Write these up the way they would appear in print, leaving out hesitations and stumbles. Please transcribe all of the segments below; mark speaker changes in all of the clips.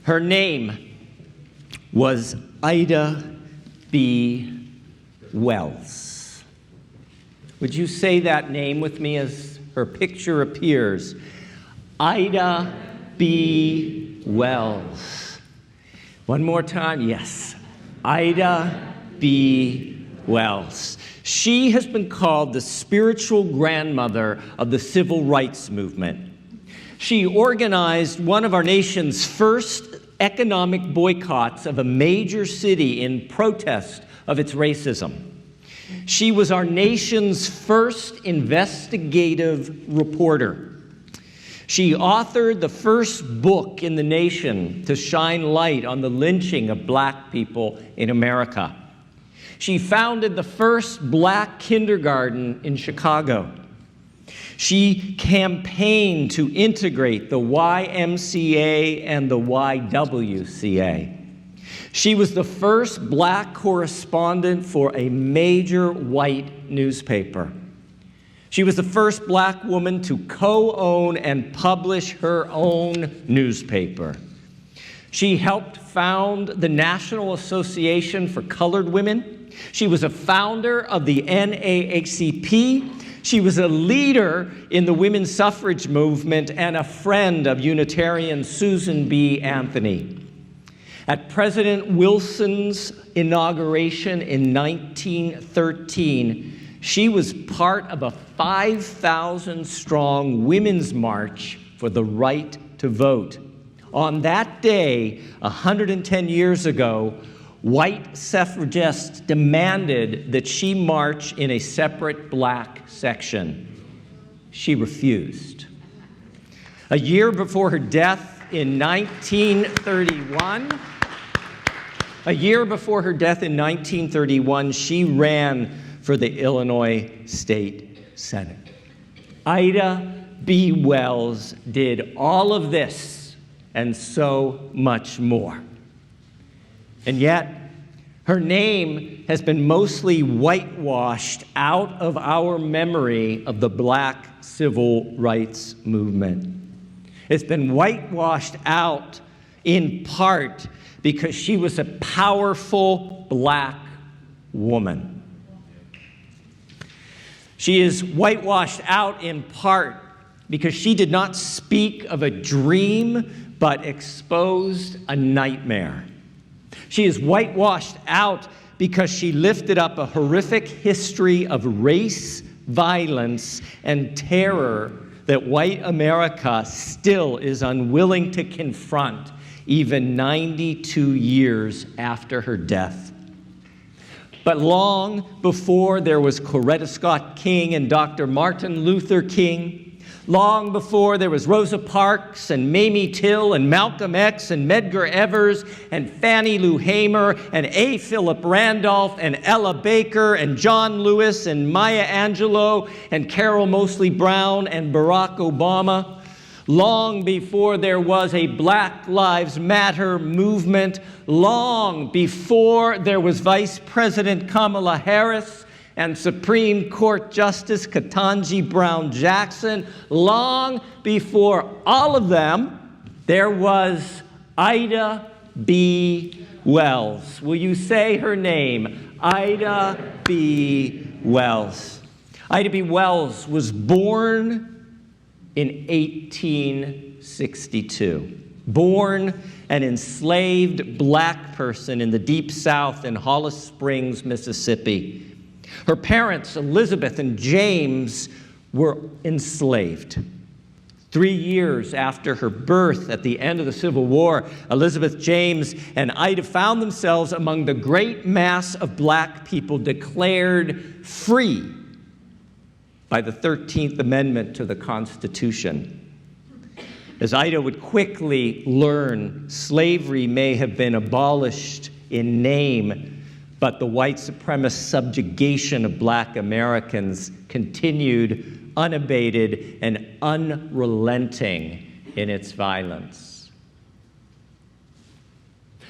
Speaker 1: Her name was Ida B. Wells. Would you say that name with me as her picture appears? Ida B. Wells. One more time, yes. Ida B. Wells. She has been called the spiritual grandmother of the civil rights movement. She organized one of our nation's first economic boycotts of a major city in protest of its racism. She was our nation's first investigative reporter. She authored the first book in the nation to shine light on the lynching of black people in America. She founded the first black kindergarten in Chicago. She campaigned to integrate the YMCA and the YWCA. She was the first black correspondent for a major white newspaper. She was the first black woman to co-own and publish her own newspaper. She helped found the National Association for Colored Women. She was a founder of the NAACP. She was a leader in the women's suffrage movement and a friend of Unitarian Susan B. Anthony. At President Wilson's inauguration in 1913, she was part of a 5,000-strong women's march for the right to vote. On that day, 110 years ago, white suffragists demanded that she march in a separate black section. She refused. A year before her death in 1931, she ran for the Illinois State Senate. Ida B. Wells did all of this and so much more. And yet, her name has been mostly whitewashed out of our memory of the black civil rights movement. It's been whitewashed out in part because she was a powerful black woman. She is whitewashed out in part because she did not speak of a dream, but exposed a nightmare. She is whitewashed out because she lifted up a horrific history of race, violence, and terror that white America still is unwilling to confront, even 92 years after her death. But long before there was Coretta Scott King and Dr. Martin Luther King, long before there was Rosa Parks and Mamie Till and Malcolm X and Medgar Evers and Fannie Lou Hamer and A. Philip Randolph and Ella Baker and John Lewis and Maya Angelou and Carol Moseley Brown and Barack Obama, long before there was a Black Lives Matter movement, long before there was Vice President Kamala Harris and Supreme Court Justice Ketanji Brown Jackson, long before all of them, there was Ida B. Wells. Will you say her name? Ida B. Wells. Ida B. Wells was born in 1862. Born an enslaved black person in the Deep South in Hollis Springs, Mississippi. Her parents, Elizabeth and James, were enslaved. 3 years after her birth, at the end of the Civil War, Elizabeth, James, and Ida found themselves among the great mass of black people declared free by the 13th Amendment to the Constitution. As Ida would quickly learn, slavery may have been abolished in name, but the white supremacist subjugation of black Americans continued unabated and unrelenting in its violence.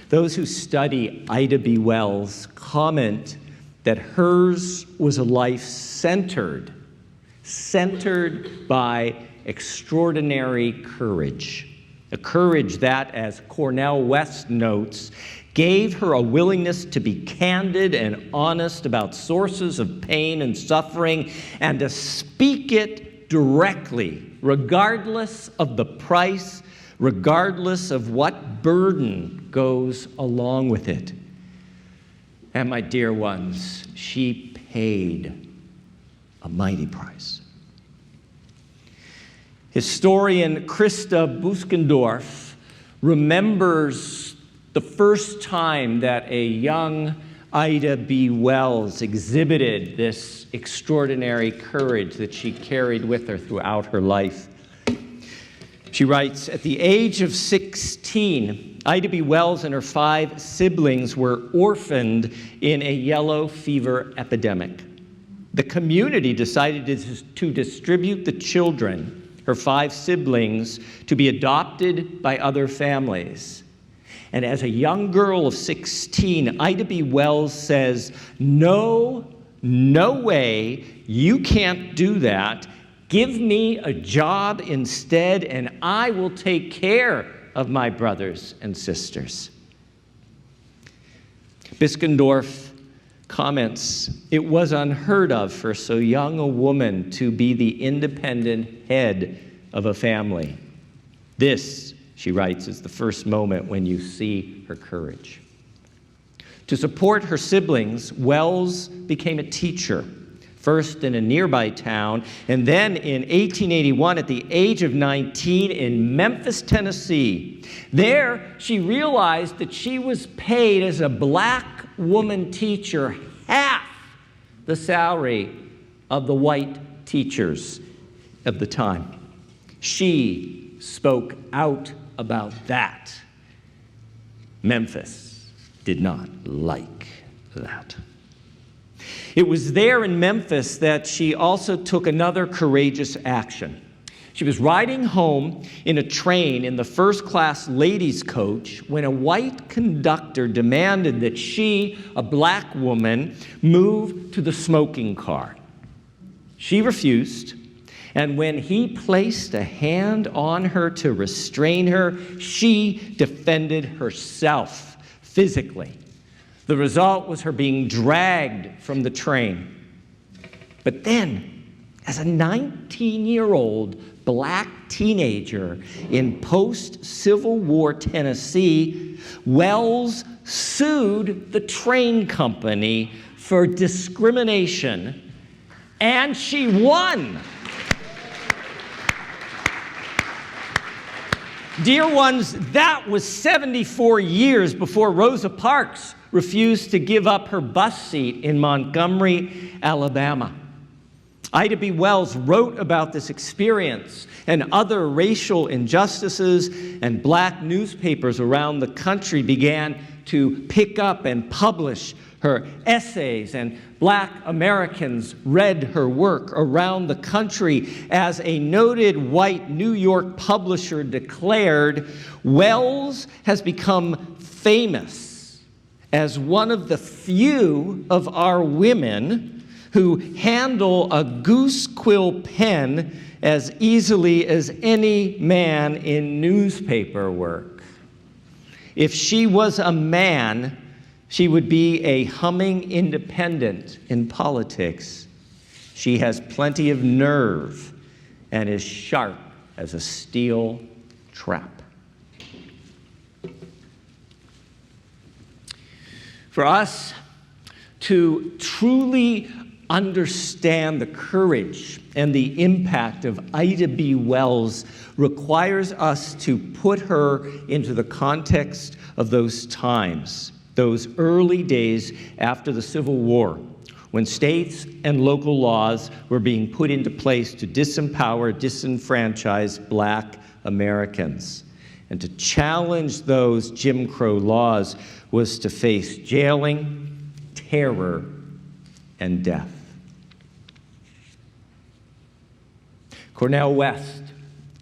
Speaker 1: Those who study Ida B. Wells comment that hers was a life centered by extraordinary courage. A courage that, as Cornel West notes, gave her a willingness to be candid and honest about sources of pain and suffering and to speak it directly, regardless of the price, regardless of what burden goes along with it. And my dear ones, she paid a mighty price. Historian Christa Buskendorf remembers the first time that a young Ida B. Wells exhibited this extraordinary courage that she carried with her throughout her life. She writes, at the age of 16, Ida B. Wells and her 5 siblings were orphaned in a yellow fever epidemic. The community decided to distribute the children, her 5 siblings, to be adopted by other families. And as a young girl of 16, Ida B. Wells says, no way, you can't do that. Give me a job instead, and I will take care of my brothers and sisters. Biskendorf comments, it was unheard of for so young a woman to be the independent head of a family. This, she writes, is the first moment when you see her courage. To support her siblings, Wells became a teacher, first in a nearby town, and then in 1881, at the age of 19, in Memphis, Tennessee. There, she realized that she was paid as a black woman teacher half the salary of the white teachers of the time. She spoke out about that. Memphis did not like that. It was there in Memphis that she also took another courageous action. She was riding home in a train in the first-class ladies' coach when a white conductor demanded that she, a black woman, move to the smoking car. She refused, and when he placed a hand on her to restrain her, she defended herself physically. The result was her being dragged from the train. But then, as a 19-year-old black teenager in post-Civil War Tennessee, Wells sued the train company for discrimination, and she won. Dear ones, that was 74 years before Rosa Parks refused to give up her bus seat in Montgomery, Alabama. Ida B. Wells wrote about this experience and other racial injustices, and black newspapers around the country began to pick up and publish her essays, and black Americans read her work around the country. As a noted white New York publisher declared, Wells has become famous as one of the few of our women who handle a goose quill pen as easily as any man in newspaper work. If she was a man, she would be a humming independent in politics. She has plenty of nerve and is sharp as a steel trap. For us to truly understand the courage and the impact of Ida B. Wells requires us to put her into the context of those times, those early days after the Civil War, when states and local laws were being put into place to disempower, disenfranchise black Americans. And to challenge those Jim Crow laws was to face jailing, terror, and death. Cornel West,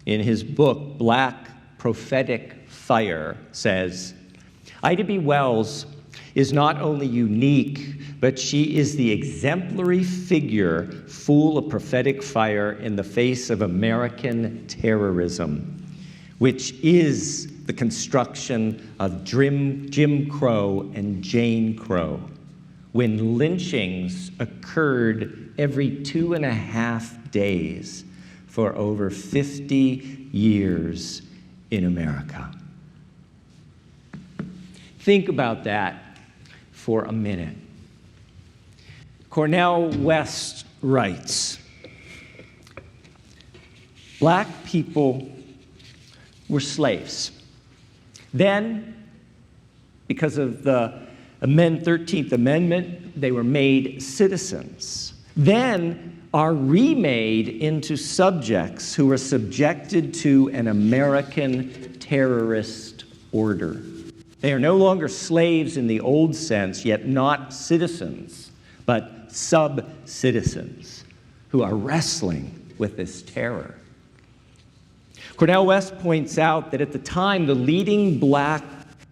Speaker 1: in his book, Black Prophetic Fire, says, Ida B. Wells is not only unique, but she is the exemplary figure full of prophetic fire in the face of American terrorism. which is the construction of Jim Crow and Jane Crow, when lynchings occurred every 2.5 days for over 50 years in America. Think about that for a minute. Cornell West writes, "Black people were slaves. Then, because of the 13th Amendment, they were made citizens. Then are remade into subjects who are subjected to an American terrorist order. They are no longer slaves in the old sense, yet not citizens, but sub-citizens who are wrestling with this terror." Cornell West points out that at the time, the leading black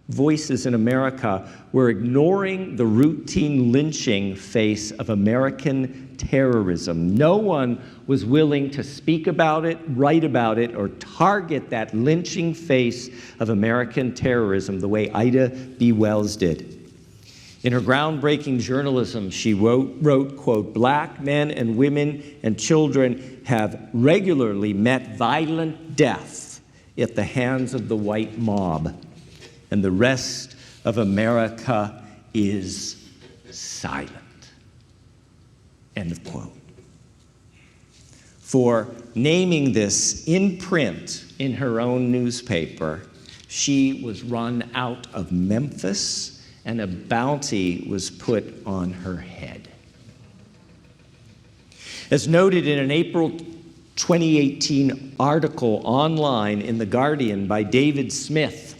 Speaker 1: voices in America were ignoring the routine lynching face of American terrorism. No one was willing to speak about it, write about it, or target that lynching face of American terrorism the way Ida B. Wells did. In her groundbreaking journalism, she wrote, quote, "Black men and women and children have regularly met violent death at the hands of the white mob, and the rest of America is silent." End of quote. For naming this in print in her own newspaper, she was run out of Memphis, and a bounty was put on her head. As noted in an April 2018 article online in The Guardian by David Smith,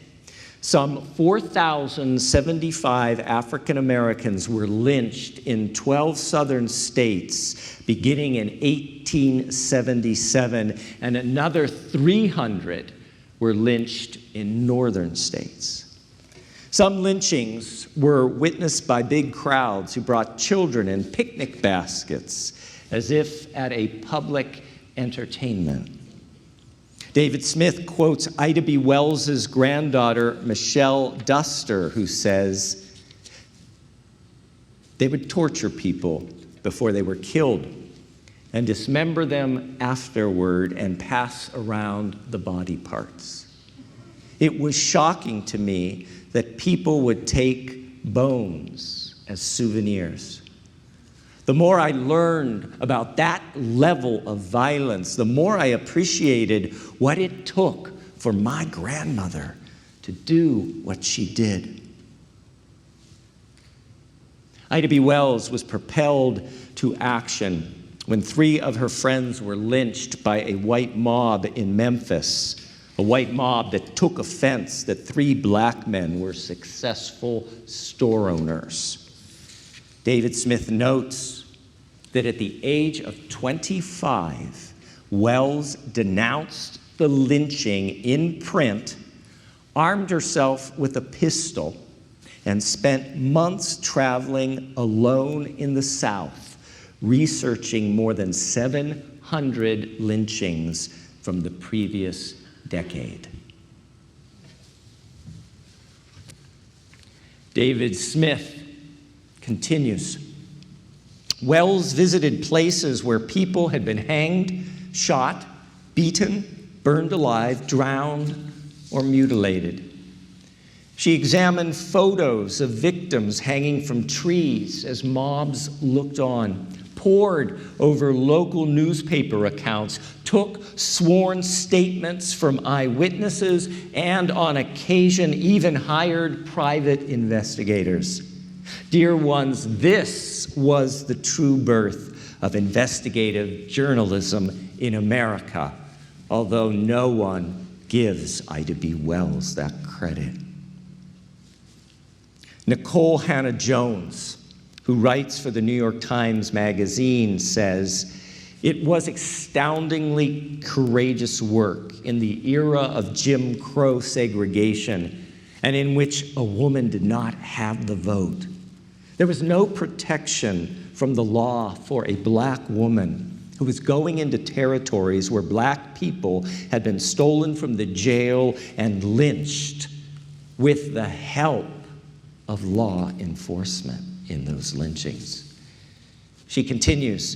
Speaker 1: some 4,075 African Americans were lynched in 12 southern states beginning in 1877, and another 300 were lynched in northern states. Some lynchings were witnessed by big crowds who brought children in picnic baskets as if at a public entertainment. David Smith quotes Ida B. Wells's granddaughter, Michelle Duster, who says, "They would torture people before they were killed and dismember them afterward and pass around the body parts. It was shocking to me that people would take bones as souvenirs. The more I learned about that level of violence, the more I appreciated what it took for my grandmother to do what she did." Ida B. Wells was propelled to action when 3 of her friends were lynched by a white mob in Memphis, a white mob that took offense that 3 black men were successful store owners. David Smith notes that at the age of 25, Wells denounced the lynching in print, armed herself with a pistol, and spent months traveling alone in the South, researching more than 700 lynchings from the previous decade. David Smith continues, "Wells visited places where people had been hanged, shot, beaten, burned alive, drowned, or mutilated. She examined photos of victims hanging from trees as mobs looked on, pored over local newspaper accounts, took sworn statements from eyewitnesses, and on occasion even hired private investigators. Dear ones, this was the true birth of investigative journalism in America, although no one gives Ida B. Wells that credit." Nicole Hannah-Jones, who writes for the New York Times Magazine, says, "It was astoundingly courageous work in the era of Jim Crow segregation and in which a woman did not have the vote. There was no protection from the law for a black woman, who was going into territories where black people had been stolen from the jail and lynched with the help of law enforcement in those lynchings. She continues,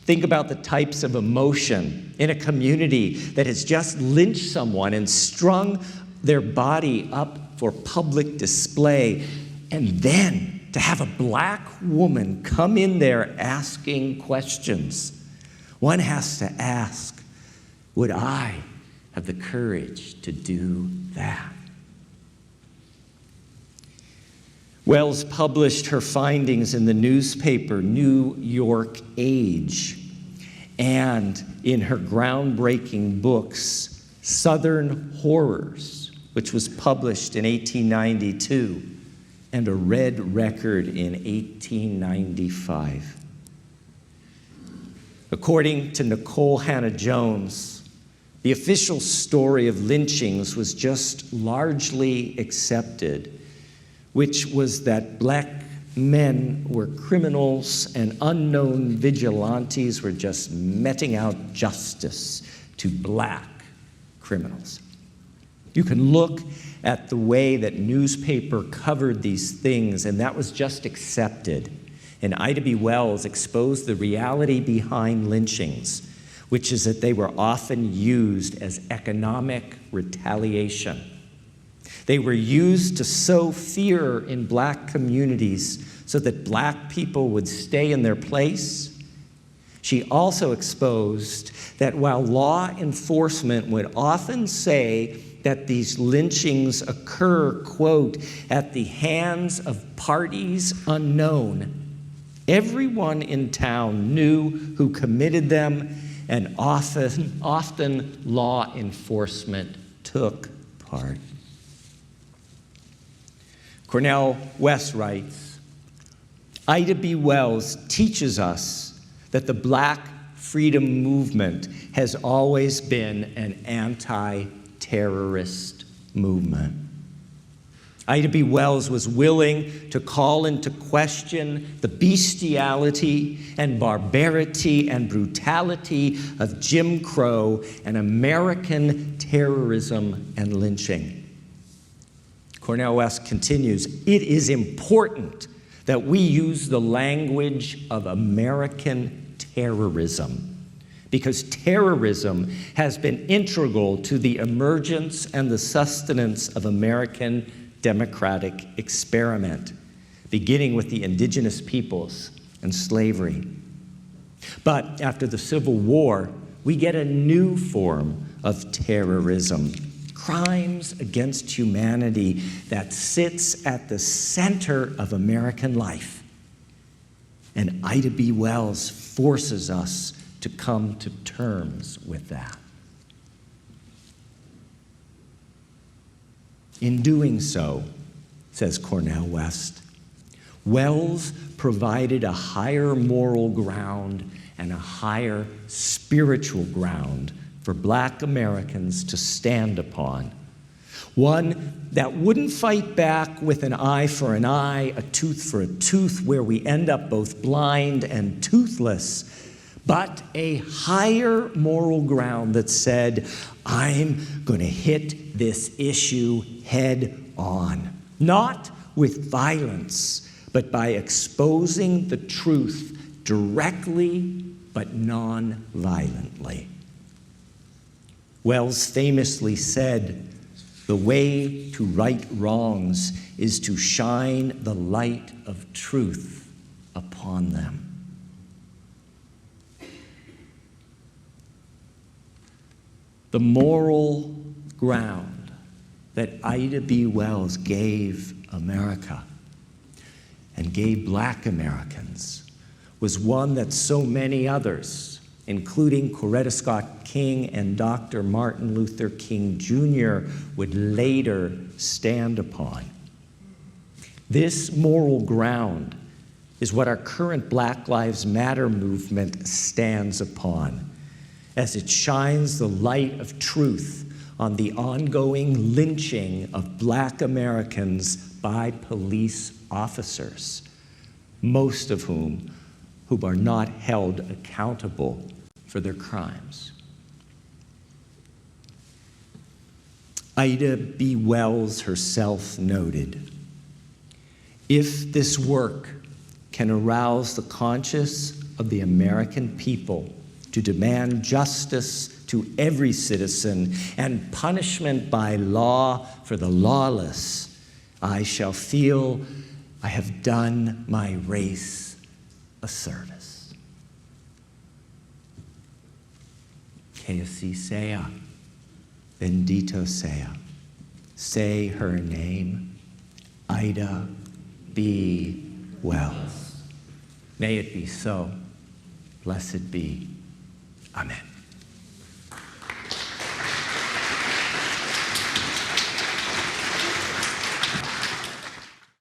Speaker 1: think about the types of emotion in a community that has just lynched someone and strung their body up for public display, and then to have a black woman come in there asking questions. One has to ask, would I have the courage to do that? Wells published her findings in the newspaper New York Age and in her groundbreaking books, Southern Horrors, which was published in 1892, and a Red Record in 1895. According to Nicole Hannah-Jones, the official story of lynchings was just largely accepted, which was that black men were criminals and unknown vigilantes were just meting out justice to black criminals. You can look at the way that newspaper covered these things, and that was just accepted. And Ida B. Wells exposed the reality behind lynchings, which is that they were often used as economic retaliation. They were used to sow fear in black communities so that black people would stay in their place. She also exposed that while law enforcement would often say that these lynchings occur, quote, at the hands of parties unknown, everyone in town knew who committed them, and often law enforcement took part. Cornell West writes, Ida B. Wells teaches us that the black freedom movement has always been an anti-terrorist movement. Ida B. Wells was willing to call into question the bestiality and barbarity and brutality of Jim Crow and American terrorism and lynching. Cornell West continues, it is important that we use the language of American terrorism, because terrorism has been integral to the emergence and the sustenance of American democratic experiment, beginning with the indigenous peoples and slavery. But after the Civil War, we get a new form of terrorism, crimes against humanity that sits at the center of American life. And Ida B. Wells forces us to come to terms with that. In doing so, says Cornell West, Wells provided a higher moral ground and a higher spiritual ground for black Americans to stand upon. One that wouldn't fight back with an eye for an eye, a tooth for a tooth, where we end up both blind and toothless, but a higher moral ground that said, I'm going to hit this issue head on, not with violence, but by exposing the truth directly but non-violently. Wells famously said, the way to right wrongs is to shine the light of truth upon them. The moral ground that Ida B. Wells gave America and gave black Americans was one that so many others, including Coretta Scott King and Dr. Martin Luther King Jr., would later stand upon. This moral ground is what our current Black Lives Matter movement stands upon, as it shines the light of truth on the ongoing lynching of black Americans by police officers, most of whom are not held accountable for their crimes. Ida B. Wells herself noted, "If this work can arouse the conscience of the American people to demand justice to every citizen and punishment by law for the lawless, I shall feel I have done my race a service." Que así sea, bendito sea. Say her name, Ida B. Wells. May it be so. Blessed be. Amen.